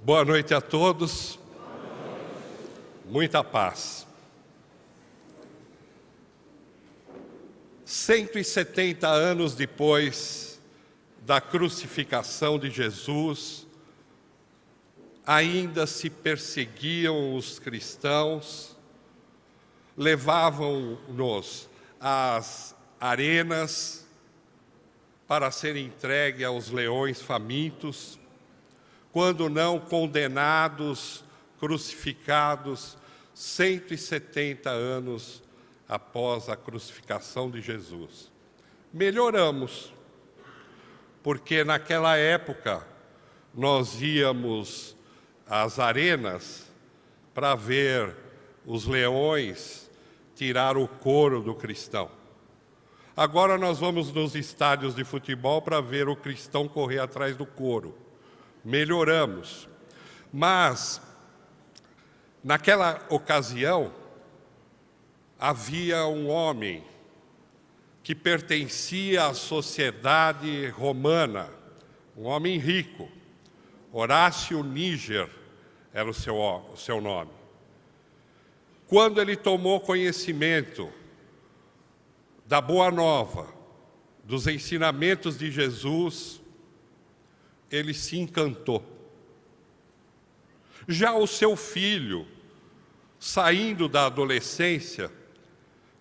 Boa noite a todos. Muita paz. 170 anos depois da crucificação de Jesus, ainda se perseguiam os cristãos, levavam-nos às arenas para serem entregues aos leões famintos, quando não condenados, crucificados, 170 anos após a crucificação de Jesus. Melhoramos, porque naquela época nós íamos às arenas para ver os leões tirar o couro do cristão. Agora nós vamos nos estádios de futebol para ver o cristão correr atrás do couro. Melhoramos, mas naquela ocasião havia um homem que pertencia à sociedade romana, um homem rico, Horácio Níger era o seu nome. Quando ele tomou conhecimento da Boa Nova, dos ensinamentos de Jesus, ele se encantou. Já o seu filho, saindo da adolescência,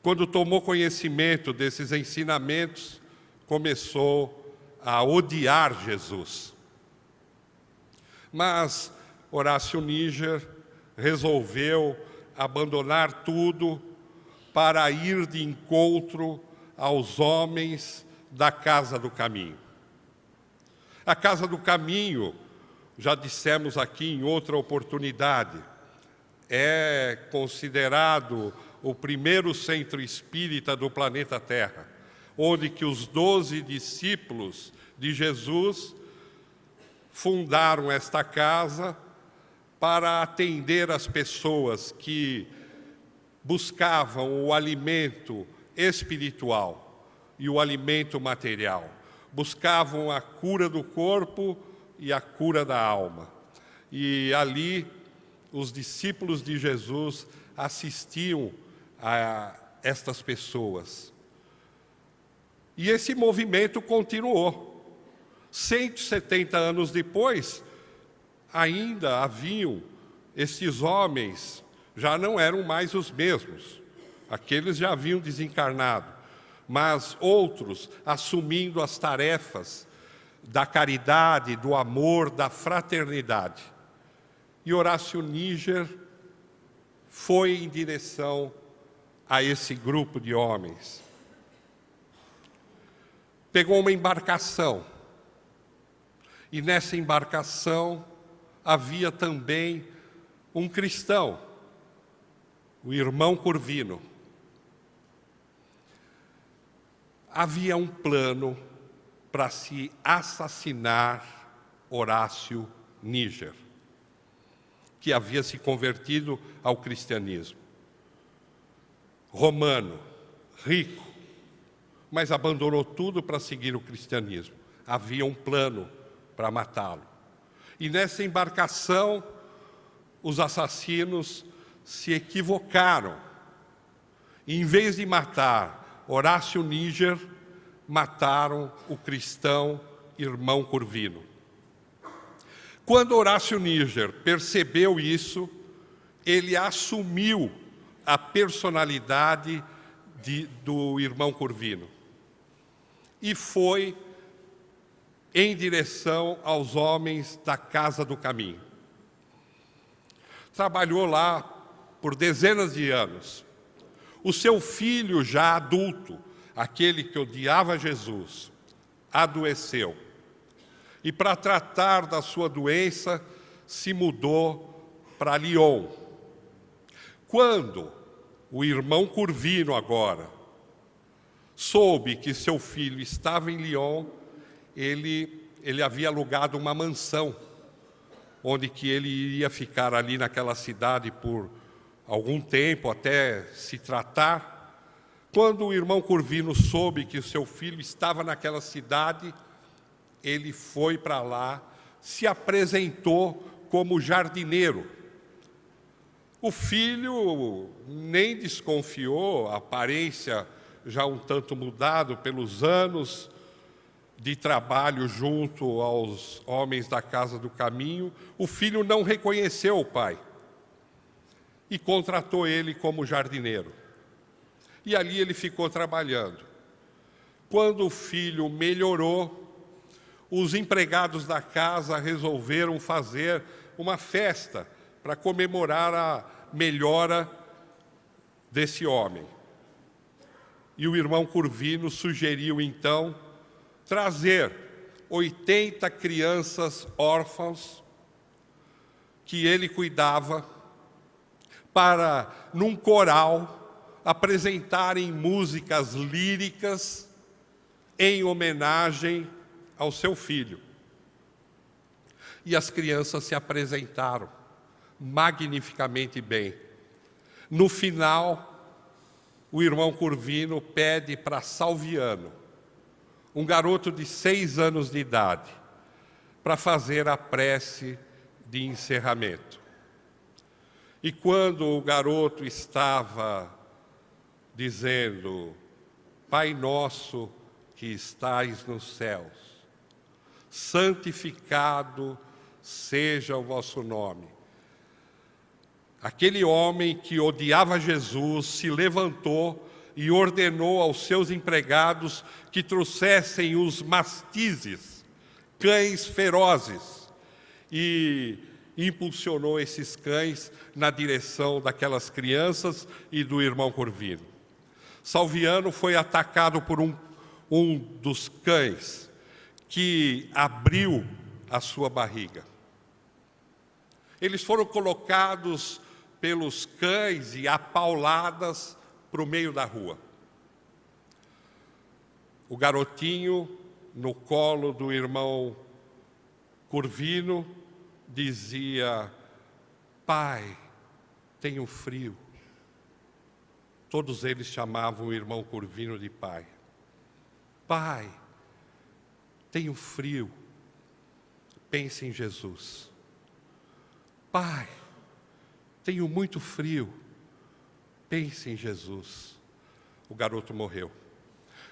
quando tomou conhecimento desses ensinamentos, começou a odiar Jesus. Mas Horácio Níger resolveu abandonar tudo para ir de encontro aos homens da Casa do Caminho. A Casa do Caminho, já dissemos aqui em outra oportunidade, é considerado o primeiro centro espírita do planeta Terra, onde que os 12 discípulos de Jesus fundaram esta casa para atender as pessoas que buscavam o alimento espiritual e o alimento material. Buscavam a cura do corpo e a cura da alma. E ali os discípulos de Jesus assistiam a estas pessoas. E esse movimento continuou. 170 anos depois, ainda haviam esses homens, já não eram mais os mesmos. Aqueles já haviam desencarnado. Mas outros assumindo as tarefas da caridade, do amor, da fraternidade. E Horácio Níger foi em direção a esse grupo de homens. Pegou uma embarcação, e nessa embarcação havia também um cristão, o irmão Curvino. Havia um plano para se assassinar Horácio Níger, que havia se convertido ao cristianismo. Romano, rico, mas abandonou tudo para seguir o cristianismo. Havia um plano para matá-lo. E nessa embarcação, os assassinos se equivocaram. E, em vez de matar Horácio Níger, mataram o cristão irmão Curvino. Quando Horácio Níger percebeu isso, ele assumiu a personalidade do irmão Curvino e foi em direção aos homens da Casa do Caminho. Trabalhou lá por dezenas de anos. O seu filho, já adulto, aquele que odiava Jesus, adoeceu. E para tratar da sua doença, se mudou para Lyon. Quando o irmão Curvino agora soube que seu filho estava em Lyon, ele havia alugado uma mansão, onde que ele iria ficar ali naquela cidade por algum tempo, até se tratar. Quando o irmão Curvino soube que o seu filho estava naquela cidade, ele foi para lá, se apresentou como jardineiro. O filho nem desconfiou, a aparência já um tanto mudado pelos anos de trabalho junto aos homens da casa do caminho. O filho não reconheceu o pai e contratou ele como jardineiro. E ali ele ficou trabalhando. Quando o filho melhorou, os empregados da casa resolveram fazer uma festa para comemorar a melhora desse homem. E o irmão Curvino sugeriu, então, trazer 80 crianças órfãs que ele cuidava para, num coral, apresentarem músicas líricas em homenagem ao seu filho. E as crianças se apresentaram magnificamente bem. No final, o irmão Curvino pede para Salviano, um garoto de 6 anos de idade, para fazer a prece de encerramento. E quando o garoto estava dizendo: Pai nosso que estais nos céus, santificado seja o vosso nome. Aquele homem que odiava Jesus se levantou e ordenou aos seus empregados que trouxessem os mastizes, cães ferozes, e impulsionou esses cães na direção daquelas crianças e do irmão Curvino. Salviano foi atacado por um dos cães, que abriu a sua barriga. Eles foram colocados pelos cães e apauladas para o meio da rua. O garotinho, no colo do irmão Curvino, dizia: Pai, tenho frio. Todos eles chamavam o irmão Curvino de pai. Pai, tenho frio. Pense em Jesus. Pai, tenho muito frio. Pense em Jesus. O garoto morreu.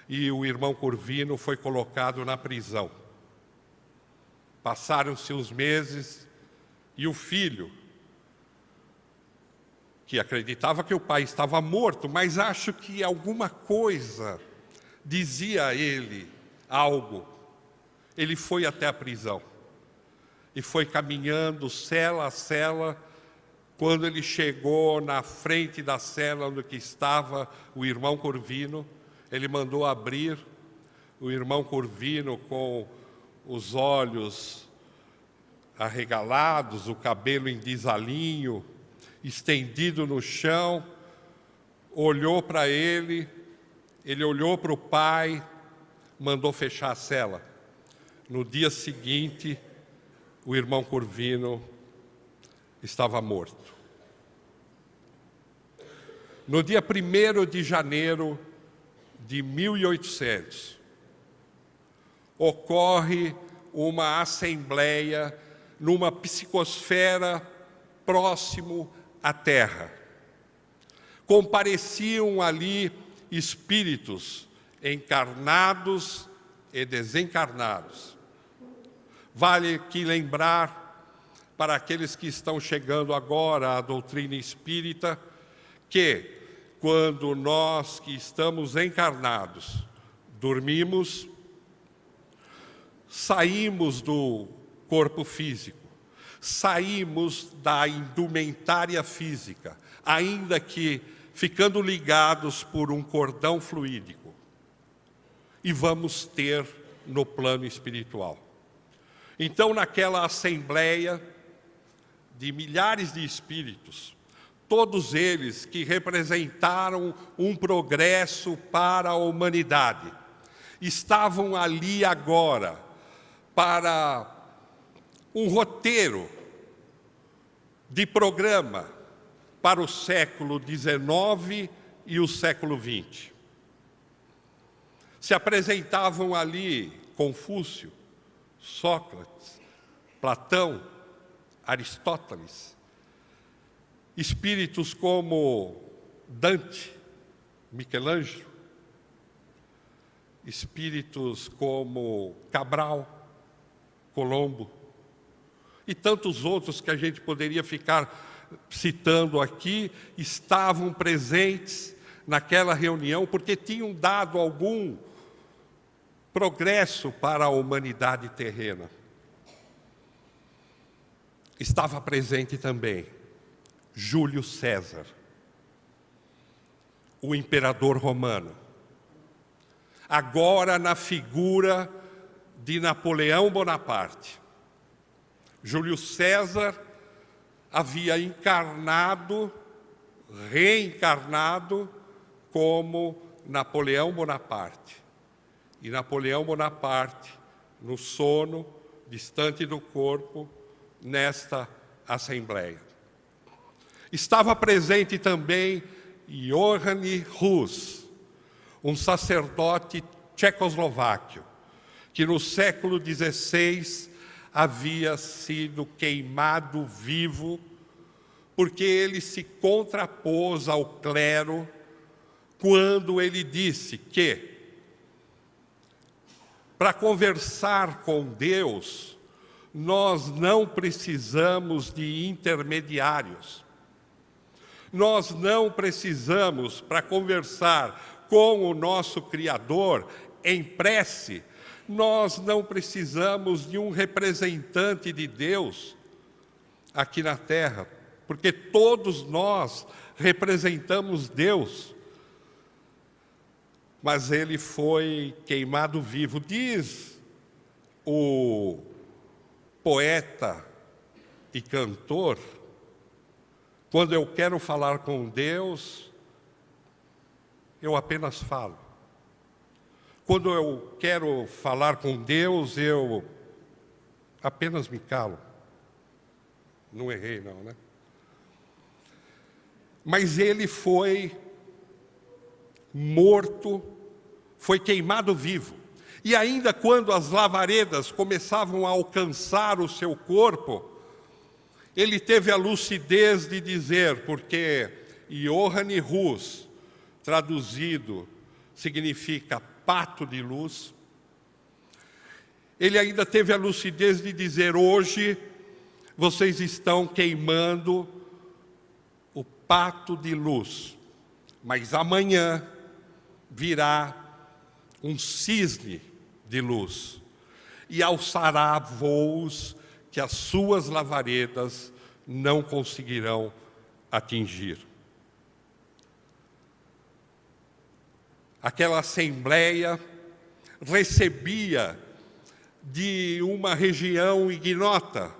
E o irmão Curvino foi colocado na prisão. Passaram-se os meses e o filho, que acreditava que o pai estava morto, mas acho que alguma coisa dizia a ele algo. Ele foi até a prisão e foi caminhando cela a cela. Quando ele chegou na frente da cela onde estava o irmão Curvino, ele mandou abrir. O irmão Curvino, com os olhos arregalados, o cabelo em desalinho, estendido no chão, olhou para ele olhou para o pai, mandou fechar a cela. No dia seguinte, o irmão Curvino estava morto. No dia 1º de janeiro de 1800, ocorre uma assembleia numa psicosfera próximo à Terra. Compareciam ali espíritos encarnados e desencarnados. Vale aqui lembrar, para aqueles que estão chegando agora à doutrina espírita, que quando nós que estamos encarnados dormimos, saímos do corpo físico, saímos da indumentária física, ainda que ficando ligados por um cordão fluídico, e vamos ter no plano espiritual. Então, naquela assembleia de milhares de espíritos, todos eles que representaram um progresso para a humanidade, estavam ali agora para um roteiro de programa para o século XIX e o século XX. Se apresentavam ali Confúcio, Sócrates, Platão, Aristóteles, espíritos como Dante, Michelangelo, espíritos como Cabral, Colombo e tantos outros que a gente poderia ficar citando aqui, estavam presentes naquela reunião porque tinham dado algum progresso para a humanidade terrena. Estava presente também Júlio César, o imperador romano, agora na figura de Napoleão Bonaparte. Júlio César havia reencarnado como Napoleão Bonaparte. E Napoleão Bonaparte, no sono, distante do corpo, nesta assembleia. Estava presente também Johann Hus, um sacerdote tchecoslováquio, que no século XVI havia sido queimado vivo porque ele se contrapôs ao clero quando ele disse que para conversar com Deus nós não precisamos de intermediários. Nós não precisamos, para conversar com o nosso Criador em prece, nós não precisamos de um representante de Deus aqui na Terra, porque todos nós representamos Deus. Mas ele foi queimado vivo. Diz o poeta e cantor: quando eu quero falar com Deus, eu apenas falo. Quando eu quero falar com Deus, eu apenas me calo. Não errei, não, né? Mas ele foi morto, foi queimado vivo. E ainda quando as lavaredas começavam a alcançar o seu corpo, ele teve a lucidez de dizer, porque Johann Hus, traduzido, significa pato de luz. Ele ainda teve a lucidez de dizer: hoje vocês estão queimando o pato de luz, mas amanhã virá um cisne de luz e alçará voos que as suas lavaredas não conseguirão atingir. Aquela assembleia recebia de uma região ignota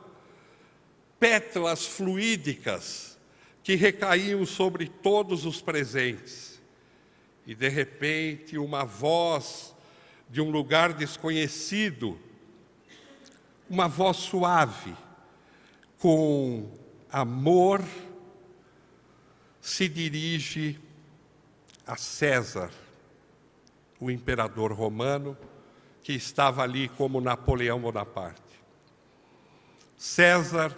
pétalas fluídicas que recaíam sobre todos os presentes. E, de repente, uma voz de um lugar desconhecido, uma voz suave, com amor, se dirige a César, o imperador romano, que estava ali como Napoleão Bonaparte. César,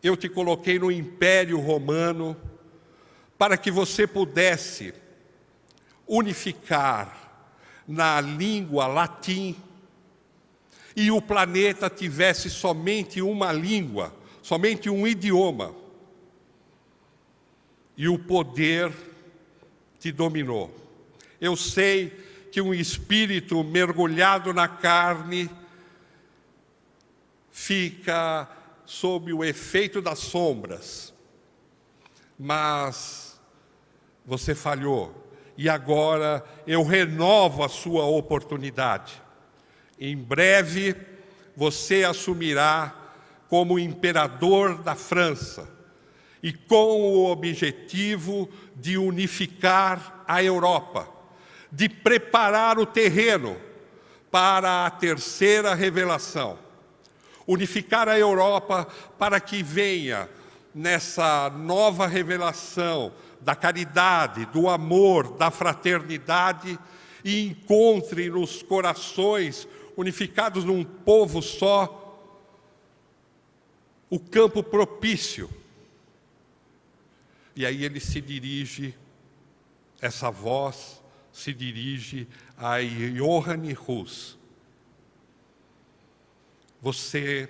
eu te coloquei no Império Romano para que você pudesse unificar na língua latim e o planeta tivesse somente uma língua, somente um idioma. E o poder te dominou. Eu sei que um espírito mergulhado na carne fica sob o efeito das sombras, mas você falhou, e agora eu renovo a sua oportunidade. Em breve você assumirá como imperador da França, e com o objetivo de unificar a Europa, de preparar o terreno para a terceira revelação. Unificar a Europa para que venha nessa nova revelação da caridade, do amor, da fraternidade e encontre nos corações unificados num povo só o campo propício. E aí ele se dirige, essa voz se dirige a Johann Hus. Você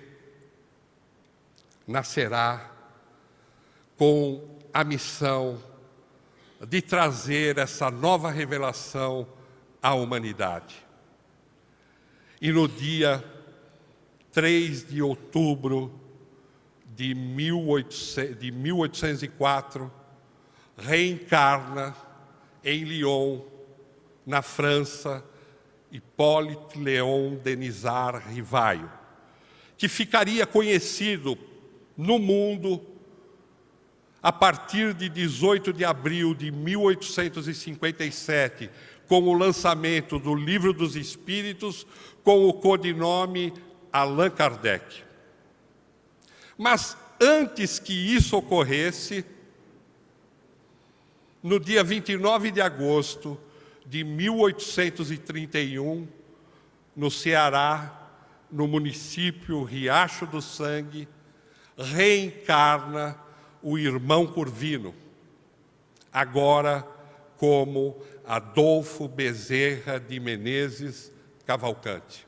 nascerá com a missão de trazer essa nova revelação à humanidade. E no dia 3 de outubro de 1804, reencarna em Lyon, na França, Hippolyte Léon Denisard Rivaio, que ficaria conhecido no mundo a partir de 18 de abril de 1857, com o lançamento do Livro dos Espíritos, com o codinome Allan Kardec. Mas antes que isso ocorresse, no dia 29 de agosto de 1831, no Ceará, no município Riacho do Sangue, reencarna o irmão Curvino, agora como Adolfo Bezerra de Menezes Cavalcante.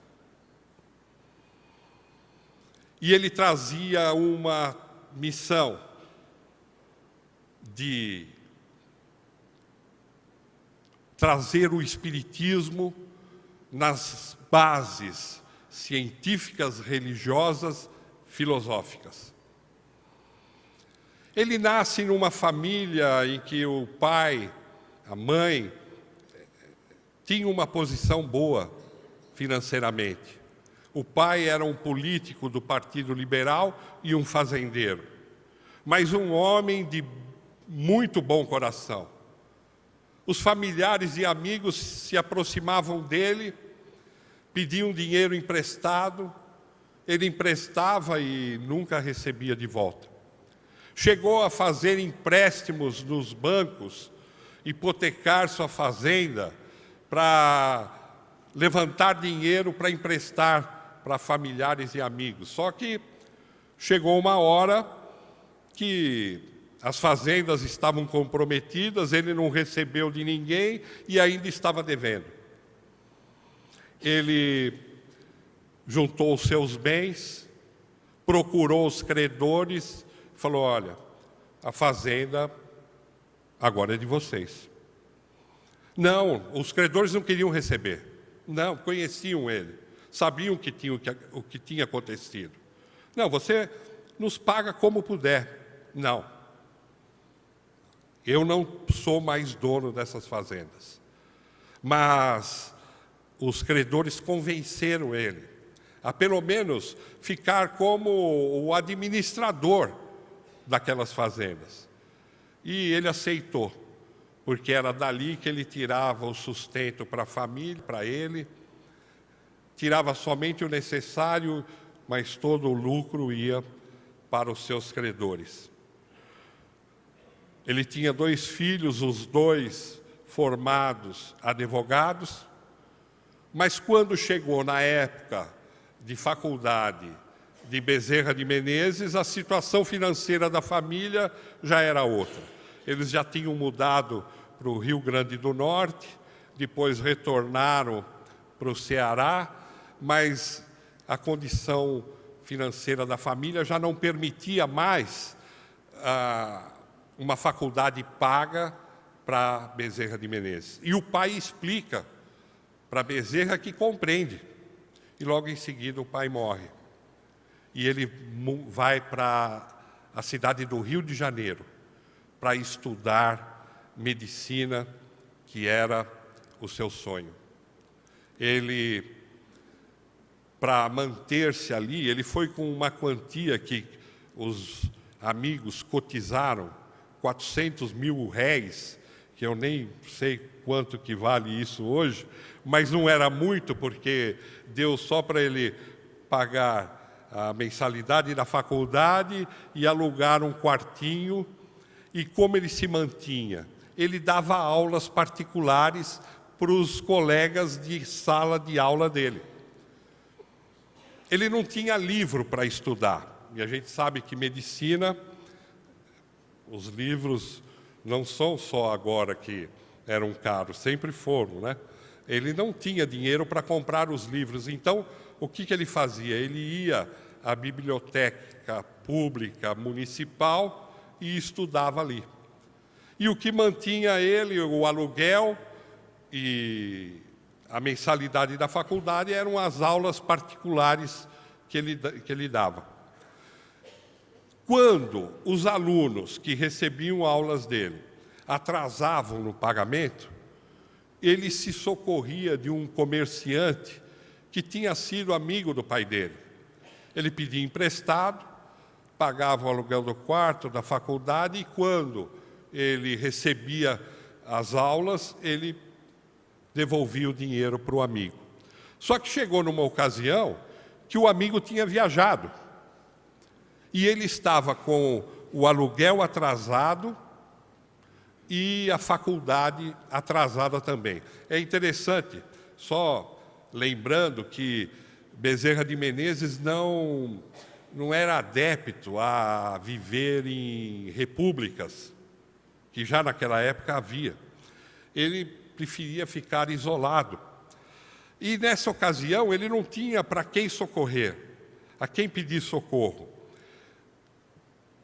E ele trazia uma missão de trazer o Espiritismo nas bases científicas, religiosas, filosóficas. Ele nasce numa família em que o pai, a mãe, tinham uma posição boa financeiramente. O pai era um político do Partido Liberal e um fazendeiro, mas um homem de muito bom coração. Os familiares e amigos se aproximavam dele, pediam dinheiro emprestado, ele emprestava e nunca recebia de volta. Chegou a fazer empréstimos nos bancos, hipotecar sua fazenda para levantar dinheiro para emprestar para familiares e amigos. Só que chegou uma hora que as fazendas estavam comprometidas, ele não recebeu de ninguém e ainda estava devendo. Ele juntou os seus bens, procurou os credores, falou: olha, a fazenda agora é de vocês. Não, os credores não queriam receber. Não, conheciam ele, sabiam o que tinha acontecido. Não, você nos paga como puder. Não, eu não sou mais dono dessas fazendas. Mas os credores convenceram ele a pelo menos ficar como o administrador daquelas fazendas. E ele aceitou, porque era dali que ele tirava o sustento para a família, para ele, tirava somente o necessário, mas todo o lucro ia para os seus credores. Ele tinha 2 filhos, os 2 formados advogados, mas quando chegou na época de faculdade de Bezerra de Menezes, a situação financeira da família já era outra. Eles já tinham mudado para o Rio Grande do Norte, depois retornaram para o Ceará, mas a condição financeira da família já não permitia mais uma faculdade paga para Bezerra de Menezes. E o pai explica para Bezerra que compreende. E logo em seguida o pai morre. E ele vai para a cidade do Rio de Janeiro para estudar medicina, que era o seu sonho. Ele, para manter-se ali, ele foi com uma quantia que os amigos cotizaram, 400 mil réis, que eu nem sei quanto que vale isso hoje, mas não era muito, porque deu só para ele pagar a mensalidade da faculdade e alugar um quartinho. E como ele se mantinha? Ele dava aulas particulares para os colegas de sala de aula dele. Ele não tinha livro para estudar, E a gente sabe que medicina, os livros não são só agora que eram caros, sempre foram, né? Ele não tinha dinheiro para comprar os livros, então o que ele fazia? Ele ia à biblioteca pública municipal e estudava ali. E o que mantinha ele, o aluguel e a mensalidade da faculdade, eram as aulas particulares que ele dava. Quando os alunos que recebiam aulas dele atrasavam no pagamento, ele se socorria de um comerciante que tinha sido amigo do pai dele. Ele pedia emprestado, pagava o aluguel do quarto, da faculdade, e quando ele recebia as aulas, ele devolvia o dinheiro para o amigo. Só que chegou numa ocasião que o amigo tinha viajado e ele estava com o aluguel atrasado e a faculdade atrasada também. É interessante, só lembrando que Bezerra de Menezes não era adepto a viver em repúblicas, que já naquela época havia. Ele preferia ficar isolado. E nessa ocasião ele não tinha para quem socorrer, a quem pedir socorro.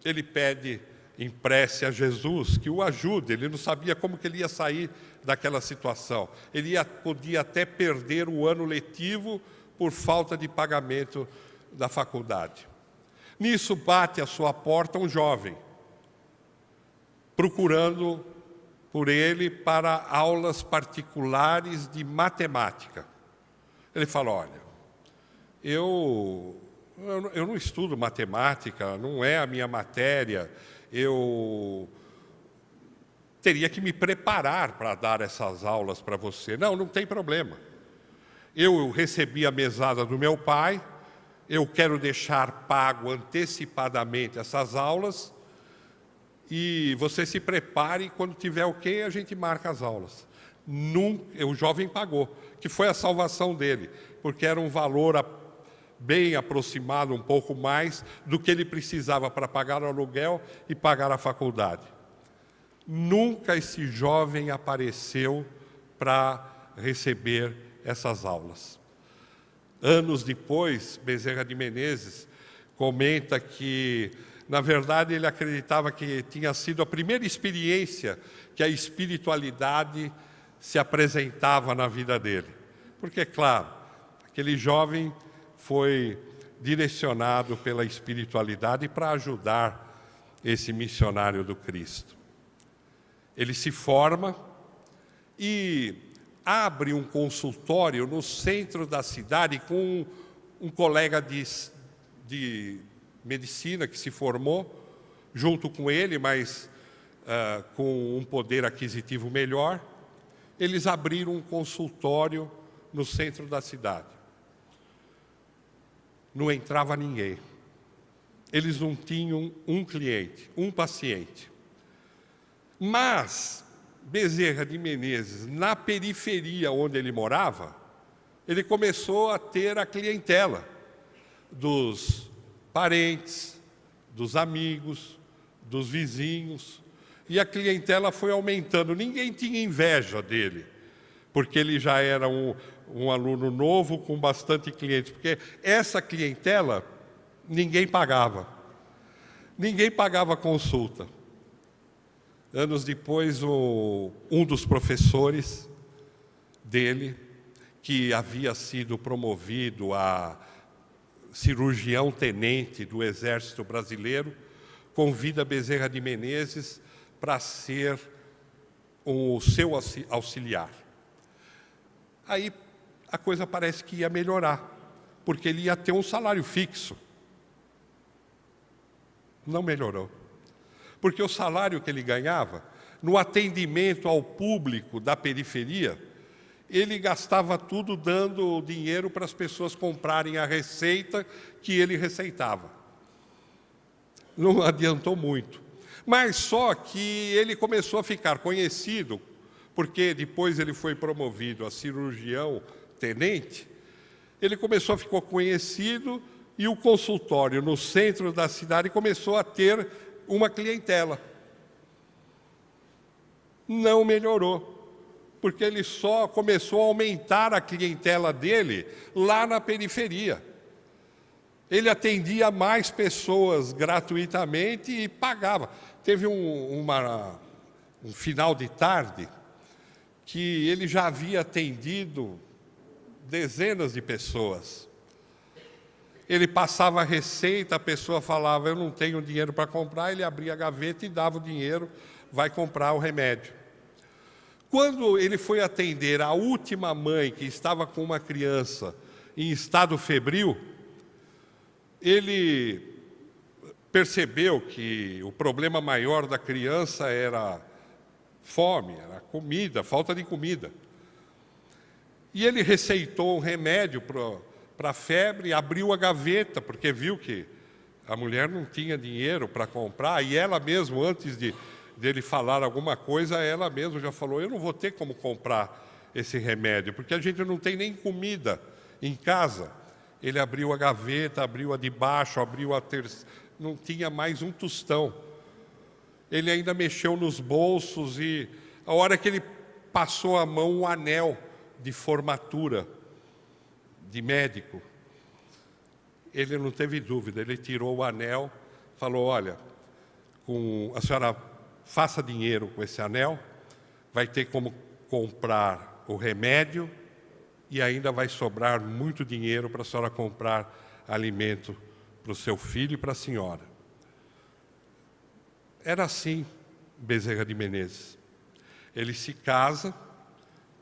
Ele pede em prece a Jesus que o ajude. Ele não sabia como que ele ia sair daquela situação. Ele podia até perder o ano letivo por falta de pagamento da faculdade. Nisso bate à sua porta um jovem, procurando por ele para aulas particulares de matemática. Ele fala: olha, eu não estudo matemática, não é a minha matéria, eu teria que me preparar para dar essas aulas para você. Não tem problema. Eu recebi a mesada do meu pai, eu quero deixar pago antecipadamente essas aulas, e você se prepare, e quando tiver ok, a gente marca as aulas. O jovem pagou, que foi a salvação dele, porque era um valor bem aproximado, um pouco mais, do que ele precisava para pagar o aluguel e pagar a faculdade. Nunca esse jovem apareceu para receber essas aulas. Anos depois, Bezerra de Menezes comenta que, na verdade, ele acreditava que tinha sido a primeira experiência que a espiritualidade se apresentava na vida dele. Porque, claro, aquele jovem foi direcionado pela espiritualidade para ajudar esse missionário do Cristo. Ele se forma e abre um consultório no centro da cidade com um colega de medicina que se formou junto com ele, mas com um poder aquisitivo melhor. Eles abriram um consultório no centro da cidade. Não entrava ninguém. Eles não tinham um cliente, um paciente. Mas Bezerra de Menezes, na periferia onde ele morava, ele começou a ter a clientela dos parentes, dos amigos, dos vizinhos, e a clientela foi aumentando. Ninguém tinha inveja dele, porque ele já era um aluno novo com bastante clientes, porque essa clientela ninguém pagava. Ninguém pagava consulta. Anos depois, um dos professores dele, que havia sido promovido a cirurgião-tenente do Exército Brasileiro, convida Bezerra de Menezes para ser o seu auxiliar. Aí a coisa parece que ia melhorar, porque ele ia ter um salário fixo. Não melhorou. Porque o salário que ele ganhava, no atendimento ao público da periferia, ele gastava tudo dando dinheiro para as pessoas comprarem a receita que ele receitava. Não adiantou muito. Mas só que ele começou a ficar conhecido, porque depois ele foi promovido a cirurgião-tenente, ele começou a ficar conhecido E o consultório no centro da cidade começou a ter uma clientela. Não melhorou, porque ele só começou a aumentar a clientela dele lá na periferia. Ele atendia mais pessoas gratuitamente e pagava. Teve um final de tarde que ele já havia atendido dezenas de pessoas. Ele passava a receita, a pessoa falava, eu não tenho dinheiro para comprar, ele abria a gaveta e dava o dinheiro, vai comprar o remédio. Quando ele foi atender a última mãe que estava com uma criança em estado febril, ele percebeu que o problema maior da criança era fome, era comida, falta de comida. E ele receitou um remédio para a febre, abriu a gaveta, porque viu que a mulher não tinha dinheiro para comprar, e ela mesmo, antes dele falar alguma coisa, ela mesma já falou, eu não vou ter como comprar esse remédio, porque a gente não tem nem comida em casa. Ele abriu a gaveta, abriu a de baixo, abriu a terceira, não tinha mais um tostão. Ele ainda mexeu nos bolsos e, a hora que ele passou a mão, um anel de formatura de médico, ele não teve dúvida, ele tirou o anel, falou, olha, a senhora faça dinheiro com esse anel, vai ter como comprar o remédio e ainda vai sobrar muito dinheiro para a senhora comprar alimento para o seu filho e para a senhora. Era assim Bezerra de Menezes. Ele se casa,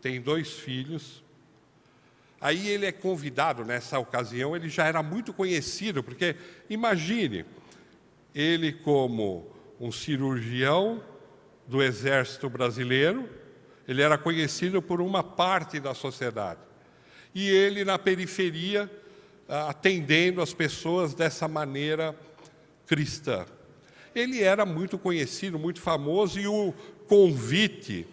tem 2 filhos. Aí ele é convidado, nessa ocasião, ele já era muito conhecido, porque, imagine, ele como um cirurgião do Exército Brasileiro, ele era conhecido por uma parte da sociedade. E ele, na periferia, atendendo as pessoas dessa maneira cristã. Ele era muito conhecido, muito famoso, e o convite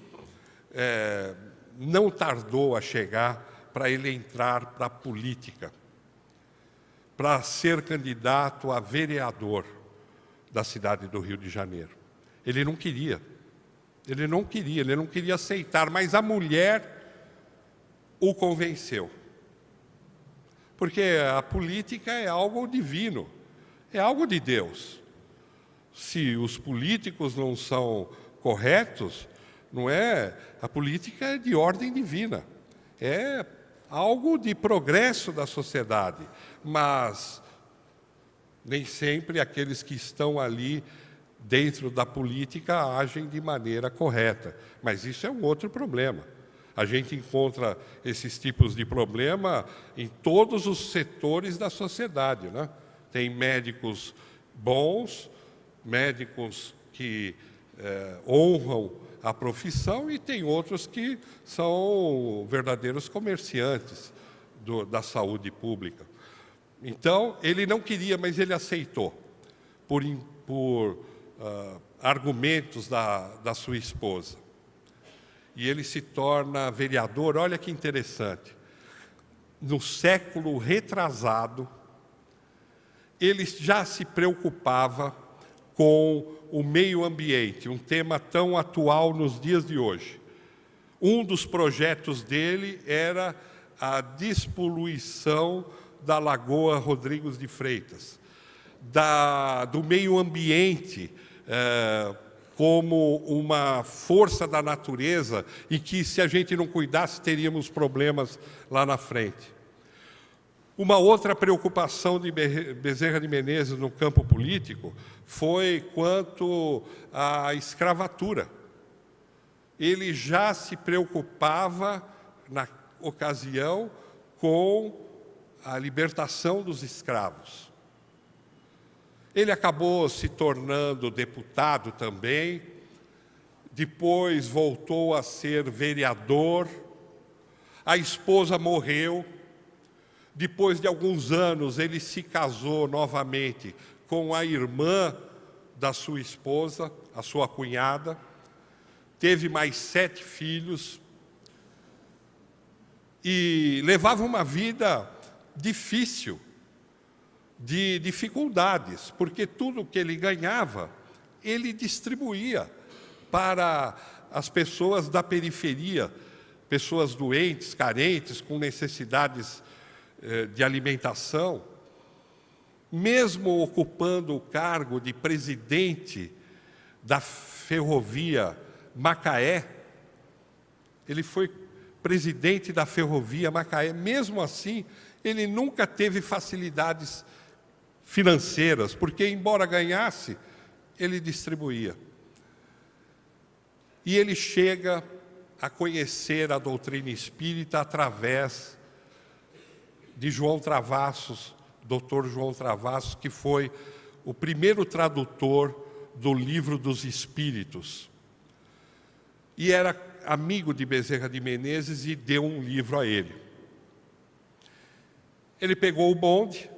não tardou a chegar para ele entrar para a política, para ser candidato a vereador da cidade do Rio de Janeiro. Ele não queria aceitar, mas a mulher o convenceu. Porque a política é algo divino, é algo de Deus. Se os políticos não são corretos, a política é de ordem divina, é algo de progresso da sociedade, mas nem sempre aqueles que estão ali dentro da política agem de maneira correta. Mas isso é um outro problema. A gente encontra esses tipos de problema em todos os setores da sociedade, né? Tem médicos bons, médicos que honram a profissão, e tem outros que são verdadeiros comerciantes da saúde pública. Então, ele não queria, mas ele aceitou, por argumentos da sua esposa. E ele se torna vereador. Olha que interessante. No século retrasado, ele já se preocupava com o meio ambiente, um tema tão atual nos dias de hoje. Um dos projetos dele era a despoluição da Lagoa Rodrigues de Freitas, do meio ambiente como uma força da natureza e que, se a gente não cuidasse, teríamos problemas lá na frente. Uma outra preocupação de Bezerra de Menezes no campo político foi quanto à escravatura. Ele já se preocupava, na ocasião, com a libertação dos escravos. Ele acabou se tornando deputado também, depois voltou a ser vereador, a esposa morreu. Depois de alguns anos, ele se casou novamente com a irmã da sua esposa, a sua cunhada. Teve mais 7 filhos. E levava uma vida difícil, de dificuldades, porque tudo que ele ganhava, ele distribuía para as pessoas da periferia, pessoas doentes, carentes, com necessidades de alimentação. Mesmo ocupando o cargo de presidente da ferrovia Macaé, ele foi presidente da ferrovia Macaé. Mesmo assim, ele nunca teve facilidades financeiras, porque, embora ganhasse, ele distribuía. E ele chega a conhecer a doutrina espírita através de João Travassos, Dr. João Travassos, que foi o primeiro tradutor do Livro dos Espíritos. E era amigo de Bezerra de Menezes e deu um livro a ele. Ele pegou o bonde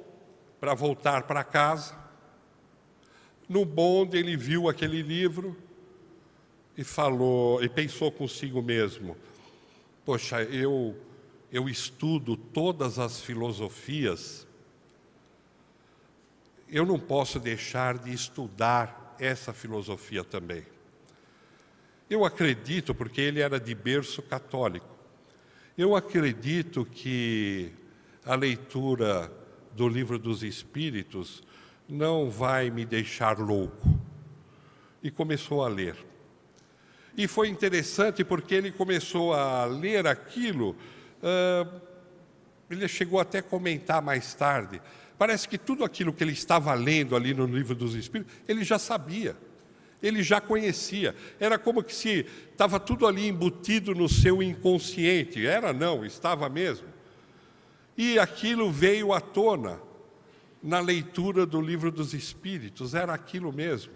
para voltar para casa. No bonde ele viu aquele livro e falou, e pensou consigo mesmo: poxa, eu estudo todas as filosofias, eu não posso deixar de estudar essa filosofia também. Eu acredito, porque ele era de berço católico, eu acredito que a leitura do Livro dos Espíritos não vai me deixar louco. E começou a ler. E foi interessante porque ele começou a ler aquilo, ele chegou até a comentar mais tarde, parece que tudo aquilo que ele estava lendo ali no Livro dos Espíritos, ele já sabia, ele já conhecia. Era como que se estava tudo ali embutido no seu inconsciente. Era não, estava mesmo. E aquilo veio à tona na leitura do Livro dos Espíritos, era aquilo mesmo.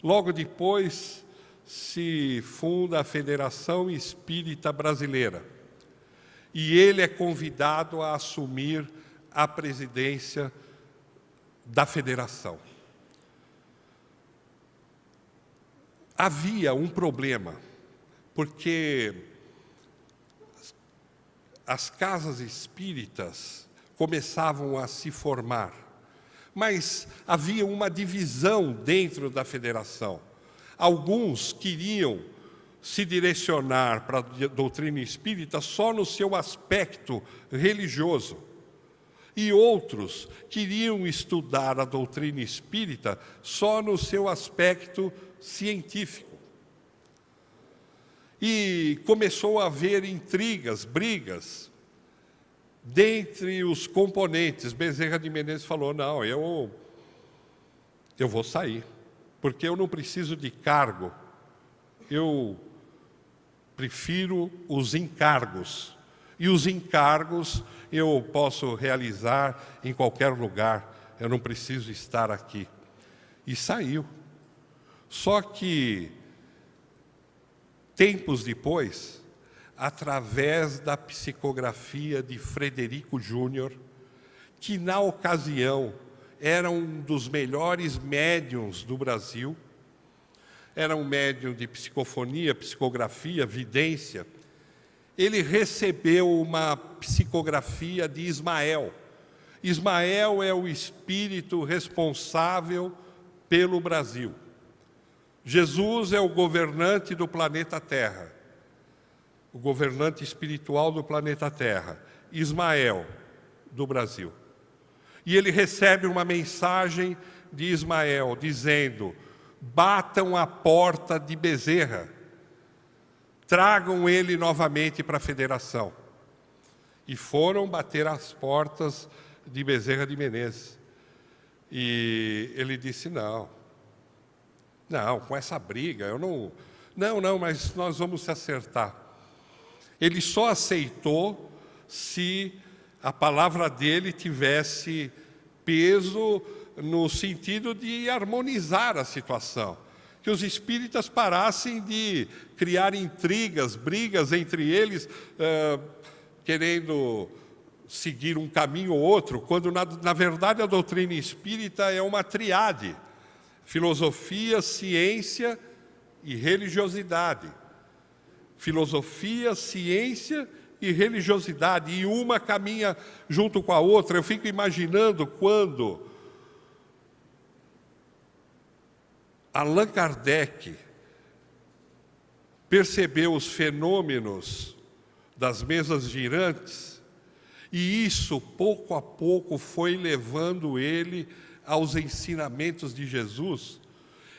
Logo depois se funda a Federação Espírita Brasileira e ele é convidado a assumir a presidência da federação. Havia um problema, porque as casas espíritas começavam a se formar, mas havia uma divisão dentro da federação. Alguns queriam se direcionar para a doutrina espírita só no seu aspecto religioso, e outros queriam estudar a doutrina espírita só no seu aspecto científico. E começou a haver intrigas, brigas, dentre os componentes. Bezerra de Menezes falou: não, eu vou sair, porque eu não preciso de cargo, eu prefiro os encargos. E os encargos eu posso realizar em qualquer lugar, eu não preciso estar aqui. E saiu. Só que, tempos depois, através da psicografia de Frederico Júnior, que na ocasião era um dos melhores médiuns do Brasil, era um médium de psicofonia, psicografia, vidência, ele recebeu uma psicografia de Ismael. Ismael é o espírito responsável pelo Brasil. Jesus é o governante do planeta Terra, o governante espiritual do planeta Terra. Ismael, do Brasil. E ele recebe uma mensagem de Ismael, dizendo: batam a porta de Bezerra, tragam ele novamente para a federação. E foram bater as portas de Bezerra de Menezes. E ele disse: não, com essa briga, eu não... Não, mas nós vamos se acertar. Ele só aceitou se a palavra dele tivesse peso no sentido de harmonizar a situação. Que os espíritas parassem de criar intrigas, brigas entre eles, querendo seguir um caminho ou outro, quando na verdade a doutrina espírita é uma triade: filosofia, ciência e religiosidade. Filosofia, ciência e religiosidade, e uma caminha junto com a outra. Eu fico imaginando quando Allan Kardec percebeu os fenômenos das mesas girantes, e isso, pouco a pouco, foi levando ele aos ensinamentos de Jesus.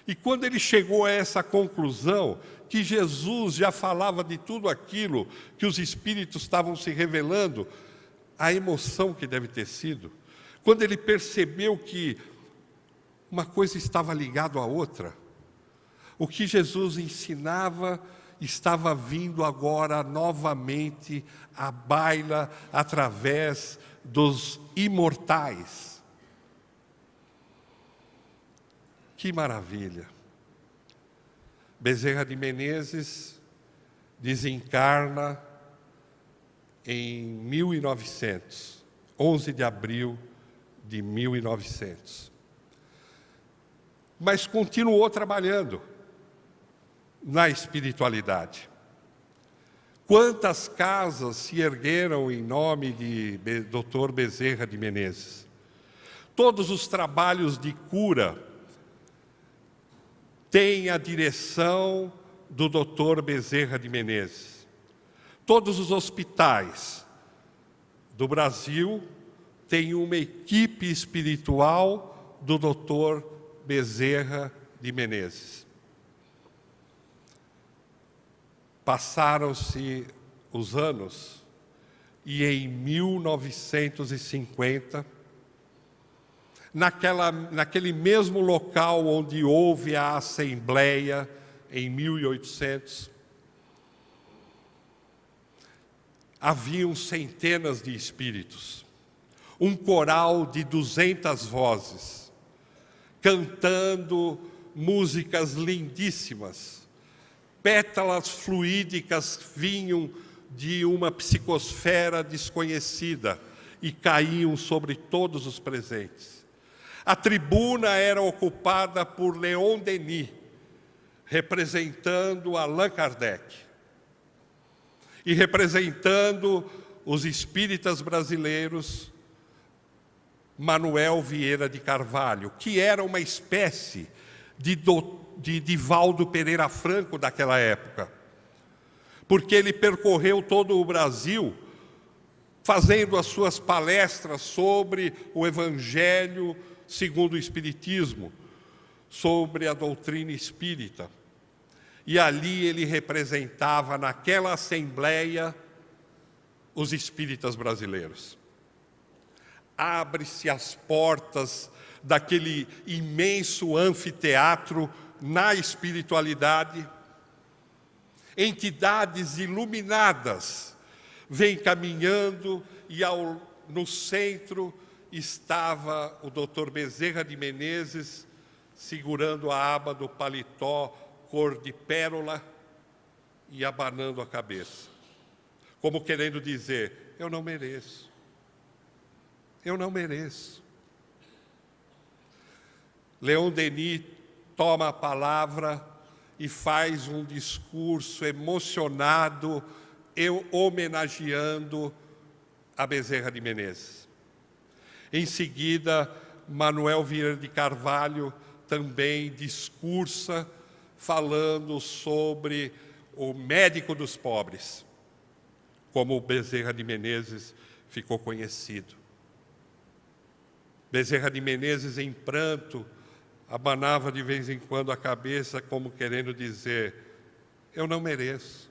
E quando ele chegou a essa conclusão, que Jesus já falava de tudo aquilo que os Espíritos estavam se revelando, a emoção que deve ter sido, quando ele percebeu que uma coisa estava ligada à outra, o que Jesus ensinava estava vindo agora novamente à baila através dos imortais. Que maravilha! Bezerra de Menezes desencarna em 1900, 11 de abril de 1900. Mas continuou trabalhando na espiritualidade. Quantas casas se ergueram em nome de Dr. Bezerra de Menezes? Todos os trabalhos de cura têm a direção do Dr. Bezerra de Menezes. Todos os hospitais do Brasil têm uma equipe espiritual do Dr. Bezerra de Menezes. Passaram-se os anos e em 1950, naquele mesmo local onde houve a Assembleia, em 1800, haviam centenas de espíritos, um coral de 200 vozes, cantando músicas lindíssimas. Pétalas fluídicas vinham de uma psicosfera desconhecida e caíam sobre todos os presentes. A tribuna era ocupada por Leon Denis, representando Allan Kardec e representando os espíritas brasileiros, Manuel Vieira de Carvalho, que era uma espécie de Divaldo Pereira Franco daquela época, porque ele percorreu todo o Brasil fazendo as suas palestras sobre o Evangelho segundo o Espiritismo, sobre a doutrina espírita. E ali ele representava, naquela assembleia, os espíritas brasileiros. Abre-se as portas daquele imenso anfiteatro na espiritualidade, entidades iluminadas vêm caminhando e no centro estava o Dr. Bezerra de Menezes segurando a aba do paletó cor de pérola e abanando a cabeça, como querendo dizer: eu não mereço, eu não mereço. Leon Denis toma a palavra e faz um discurso emocionado, homenageando a Bezerra de Menezes. Em seguida, Manuel Vieira de Carvalho também discursa, falando sobre o médico dos pobres, como o Bezerra de Menezes ficou conhecido. Bezerra de Menezes, em pranto, abanava de vez em quando a cabeça, como querendo dizer: eu não mereço.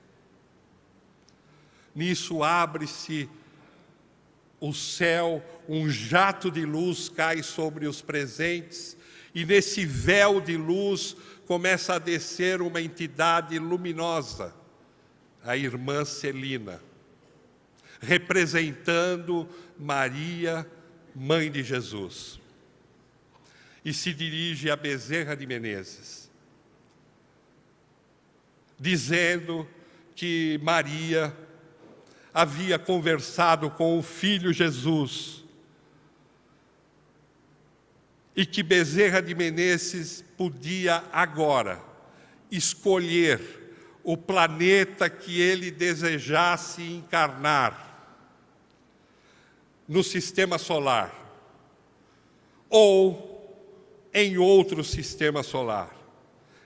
Nisso abre-se o céu, um jato de luz cai sobre os presentes, e nesse véu de luz começa a descer uma entidade luminosa, a irmã Celina, representando Maria, mãe de Jesus. E se dirige a Bezerra de Menezes, dizendo que Maria havia conversado com o Filho Jesus e que Bezerra de Menezes podia agora escolher o planeta que ele desejasse encarnar no sistema solar ou em outro sistema solar.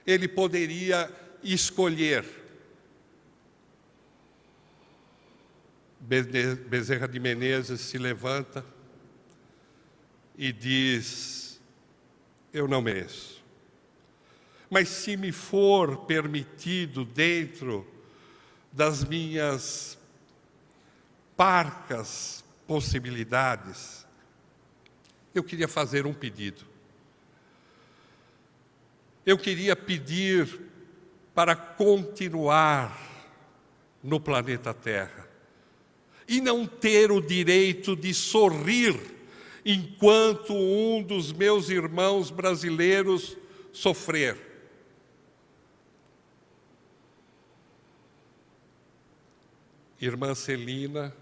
Ele poderia escolher. Bezerra de Menezes se levanta e diz: eu não mereço. Mas se me for permitido, dentro das minhas parcas possibilidades, eu queria fazer um pedido. Eu queria pedir para continuar no planeta Terra e não ter o direito de sorrir enquanto um dos meus irmãos brasileiros sofrer. Irmã Celina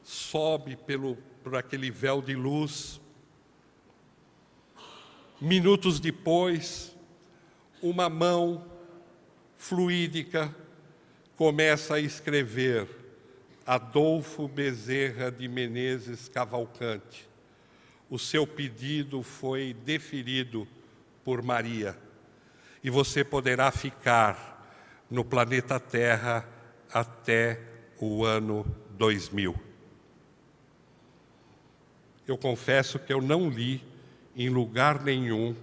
sobe por aquele véu de luz. Minutos depois, uma mão fluídica começa a escrever: Adolfo Bezerra de Menezes Cavalcante. O seu pedido foi deferido por Maria e você poderá ficar no planeta Terra até o ano 2000. Eu confesso que eu não li em lugar nenhum,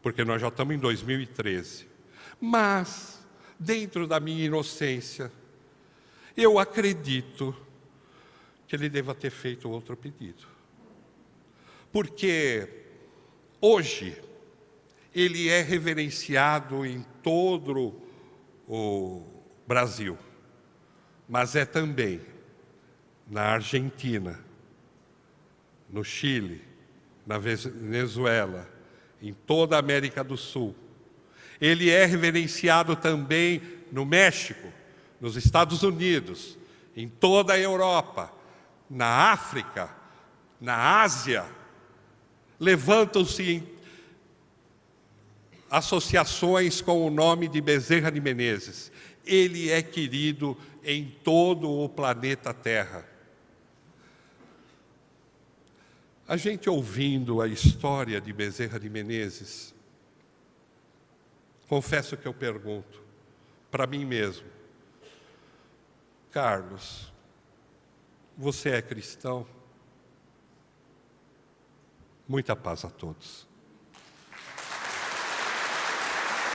porque nós já estamos em 2013. Mas, dentro da minha inocência, eu acredito que ele deva ter feito outro pedido. Porque hoje ele é reverenciado em todo o Brasil, mas é também na Argentina, no Chile, na Venezuela, em toda a América do Sul. Ele é reverenciado também no México, nos Estados Unidos, em toda a Europa, na África, na Ásia. Levantam-se associações com o nome de Bezerra de Menezes. Ele é querido em todo o planeta Terra. A gente ouvindo a história de Bezerra de Menezes, confesso que eu pergunto para mim mesmo: Carlos, você é cristão? Muita paz a todos.